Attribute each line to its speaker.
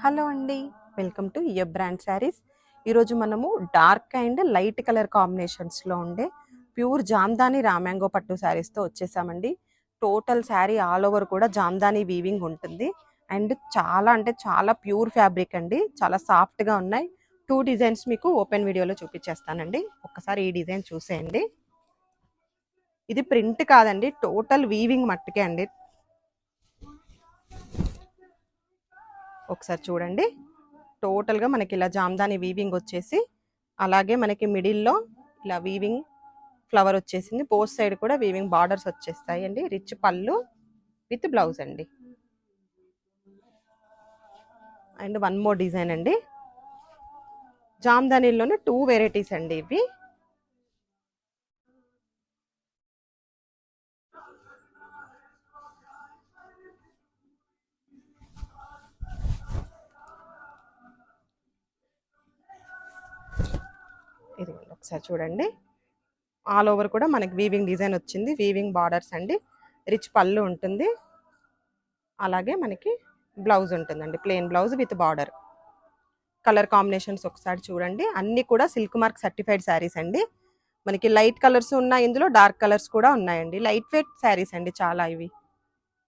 Speaker 1: Hello అండి, welcome to your brand saris. ఈరోజు మనము డార్క్ అండ్ లైట్ కలర్ కాంబినేషన్స్లో ఉండే ప్యూర్ జామ్దాని రామ్యాంగో పట్టు శారీస్తో వచ్చేసామండి. టోటల్ శారీ ఆల్ ఓవర్ కూడా జామ్దాని వీవింగ్ ఉంటుంది అండ్ చాలా అంటే చాలా ప్యూర్ ఫ్యాబ్రిక్ అండి. చాలా సాఫ్ట్గా ఉన్నాయి. 2 డిజైన్స్ మీకు ఓపెన్ వీడియోలో చూపించేస్తానండి. ఒక్కసారి ఈ డిజైన్ చూసేయండి. ఇది ప్రింట్ కాదండి, టోటల్ వీవింగ్ మట్టుకే అండి. ఒకసారి చూడండి. టోటల్గా మనకి ఇలా జామ్దాని వీవింగ్ వచ్చేసి, అలాగే మనకి మిడిల్లో ఇలా వీవింగ్ ఫ్లవర్ వచ్చేసింది. బోత్ సైడ్ కూడా వీవింగ్ బార్డర్స్ వచ్చేస్తాయి అండి. రిచ్ పళ్ళు విత్ బ్లౌజ్ అండి. అండ్ వన్ మోర్ డిజైన్ అండి. జామ్దానిలోనే 2 వెరైటీస్ అండి ఇవి. ఇది ఒకసారి చూడండి. ఆల్ ఓవర్ కూడా మనకి వీవింగ్ డిజైన్ వచ్చింది. వీవింగ్ బార్డర్స్ అండి. రిచ్ పళ్ళు ఉంటుంది, అలాగే మనకి బ్లౌజ్ ఉంటుందండి. Plain blouse with border. Colour combinations ఒకసారి చూడండి. అన్నీ కూడా సిల్క్ మార్క్ సర్టిఫైడ్ శారీస్ అండి. మనకి లైట్ కలర్స్ ఉన్నాయి, ఇందులో డార్క్ కలర్స్ కూడా ఉన్నాయండి. లైట్ వెయిట్ శారీస్ అండి చాలా ఇవి.